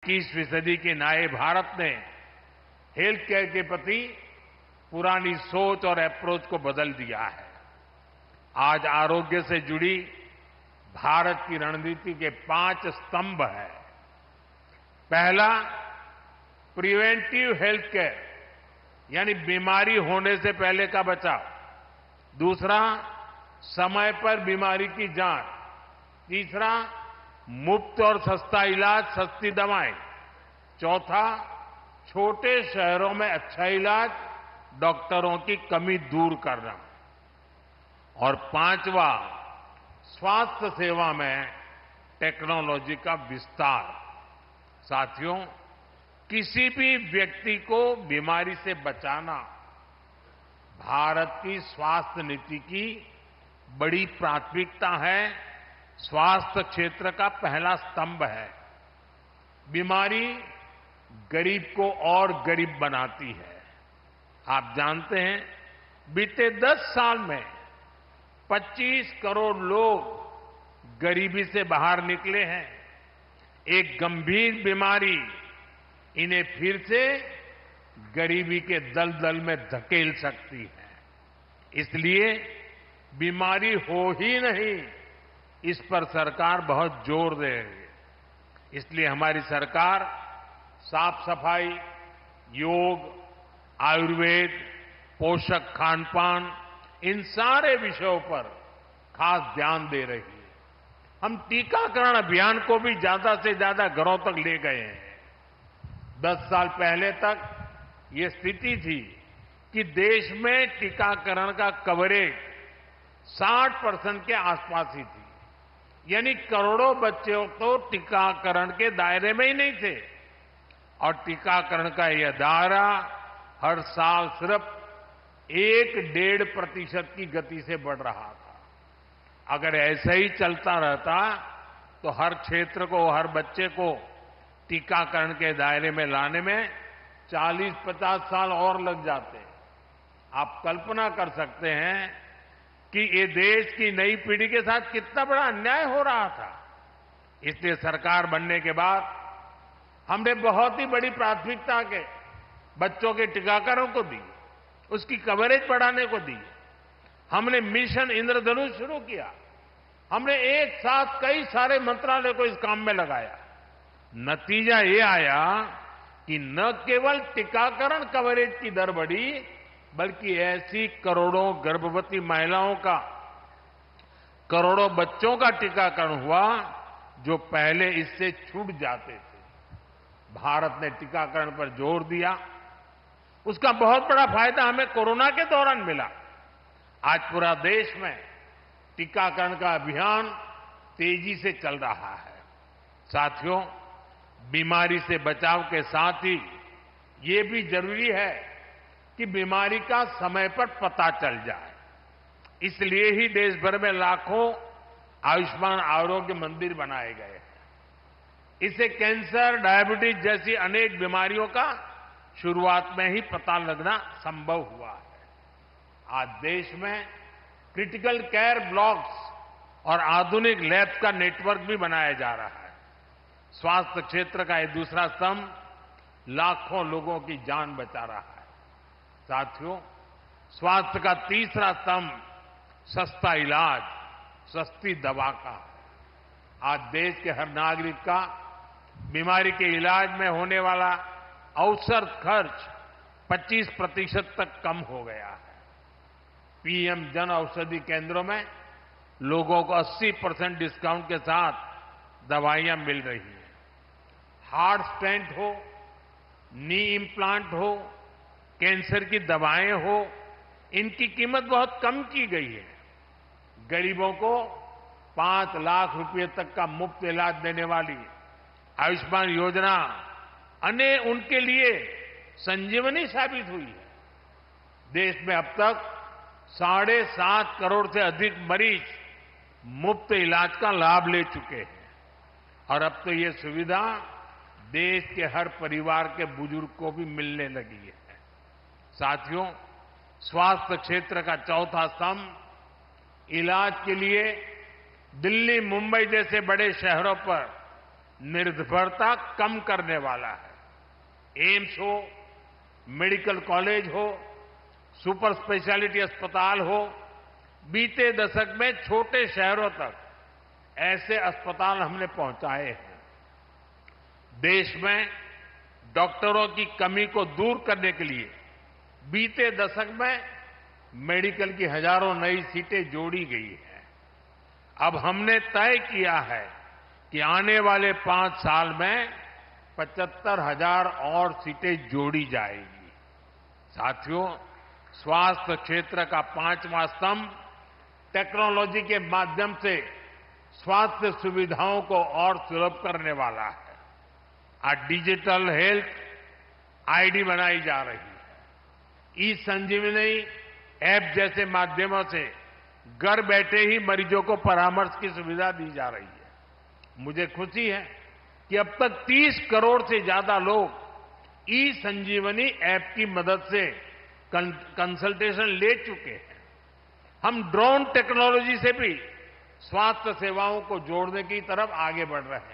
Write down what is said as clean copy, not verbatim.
21वीं सदी के नए भारत ने हेल्थ केयर के प्रति पुरानी सोच और अप्रोच को बदल दिया है। आज आरोग्य से जुड़ी भारत की रणनीति के 5 स्तंभ हैं। पहला, प्रिवेंटिव हेल्थ केयर यानी बीमारी होने से पहले का बचाव। दूसरा, समय पर बीमारी की जांच। तीसरा, मुफ्त और सस्ता इलाज, सस्ती दवाएं। चौथा, छोटे शहरों में अच्छा इलाज, डॉक्टरों की कमी दूर करना। और पांचवा, स्वास्थ्य सेवा में टेक्नोलॉजी का विस्तार। साथियों, किसी भी व्यक्ति को बीमारी से बचाना भारत की स्वास्थ्य नीति की बड़ी प्राथमिकता है, स्वास्थ्य क्षेत्र का पहला स्तंभ है। बीमारी गरीब को और गरीब बनाती है। आप जानते हैं, बीते 10 साल में 25 करोड़ लोग गरीबी से बाहर निकले हैं। एक गंभीर बीमारी इन्हें फिर से गरीबी के दलदल में धकेल सकती है। इसलिए बीमारी हो ही नहीं, इस पर सरकार बहुत जोर दे रही है। इसलिए हमारी सरकार साफ सफाई, योग, आयुर्वेद, पोषक खान-पान, इन सारे विषयों पर खास ध्यान दे रही है। हम टीकाकरण अभियान को भी ज्यादा से ज्यादा घरों तक ले गए हैं। 10 साल पहले तक ये स्थिति थी कि देश में टीकाकरण का कवरेज 60% के आसपास ही थी, यानी करोड़ों बच्चे तो टीकाकरण के दायरे में ही नहीं थे। और टीकाकरण का यह दायरा हर साल सिर्फ 1-1.5% की गति से बढ़ रहा था। अगर ऐसा ही चलता रहता तो हर क्षेत्र को, हर बच्चे को टीकाकरण के दायरे में लाने में 40-50 साल और लग जाते। आप कल्पना कर सकते हैं कि ये देश की नई पीढ़ी के साथ कितना बड़ा अन्याय हो रहा था। इसलिए सरकार बनने के बाद हमने बहुत ही बड़ी प्राथमिकता के बच्चों के टीकाकरण को दी, उसकी कवरेज बढ़ाने को दी। हमने मिशन इंद्रधनुष शुरू किया। हमने एक साथ कई सारे मंत्रालय को इस काम में लगाया। नतीजा ये आया कि न केवल टीकाकरण कवरेज की दर बढ़ी, बल्कि ऐसी करोड़ों गर्भवती महिलाओं का, करोड़ों बच्चों का टीकाकरण हुआ जो पहले इससे छूट जाते थे। भारत ने टीकाकरण पर जोर दिया। उसका बहुत बड़ा फायदा हमें कोरोना के दौरान मिला। आज पूरा देश में टीकाकरण का अभियान तेजी से चल रहा है। साथियों, बीमारी से बचाव के साथ ही ये भी जरूरी है कि बीमारी का समय पर पता चल जाए। इसलिए ही देश भर में लाखों आयुष्मान आरोग्य मंदिर बनाए गए हैं। इससे कैंसर, डायबिटीज जैसी अनेक बीमारियों का शुरुआत में ही पता लगना संभव हुआ है। आज देश में क्रिटिकल केयर ब्लॉक्स और आधुनिक लैब्स का नेटवर्क भी बनाया जा रहा है। स्वास्थ्य क्षेत्र का ये दूसरा स्तंभ लाखों लोगों की जान बचा रहा है। साथियों, स्वास्थ्य का तीसरा स्तंभ सस्ता इलाज, सस्ती दवा का है। आज देश के हर नागरिक का बीमारी के इलाज में होने वाला औसत खर्च 25% तक कम हो गया है। पीएम जन औषधि केंद्रों में लोगों को 80% डिस्काउंट के साथ दवाइयां मिल रही हैं। हार्ट स्टेंट हो, नी इम्प्लांट हो, कैंसर की दवाएं हो, इनकी कीमत बहुत कम की गई है। गरीबों को 5 लाख रुपए तक का मुफ्त इलाज देने वाली आयुष्मान योजना उनके लिए संजीवनी साबित हुई है। देश में अब तक 7.5 करोड़ से अधिक मरीज मुफ्त इलाज का लाभ ले चुके हैं और अब तो ये सुविधा देश के हर परिवार के बुजुर्ग को भी मिलने लगी है। साथियों, स्वास्थ्य क्षेत्र का चौथा स्तंभ इलाज के लिए दिल्ली, मुंबई जैसे बड़े शहरों पर निर्भरता कम करने वाला है। एम्स हो, मेडिकल कॉलेज हो, सुपर स्पेशलिटी अस्पताल हो, बीते दशक में छोटे शहरों तक ऐसे अस्पताल हमने पहुंचाए हैं। देश में डॉक्टरों की कमी को दूर करने के लिए बीते दशक में मेडिकल की हजारों नई सीटें जोड़ी गई हैं। अब हमने तय किया है कि आने वाले 5 साल में 75,000 और सीटें जोड़ी जाएगी। साथियों, स्वास्थ्य क्षेत्र का 5वां स्तंभ टेक्नोलॉजी के माध्यम से स्वास्थ्य सुविधाओं को और सुलभ करने वाला है। आज डिजिटल हेल्थ आईडी बनाई जा रही है। ई संजीवनी ऐप जैसे माध्यमों से घर बैठे ही मरीजों को परामर्श की सुविधा दी जा रही है। मुझे खुशी है कि अब तक 30 करोड़ से ज्यादा लोग ई संजीवनी ऐप की मदद से कंसल्टेशन ले चुके हैं। हम ड्रोन टेक्नोलॉजी से भी स्वास्थ्य सेवाओं को जोड़ने की तरफ आगे बढ़ रहे हैं।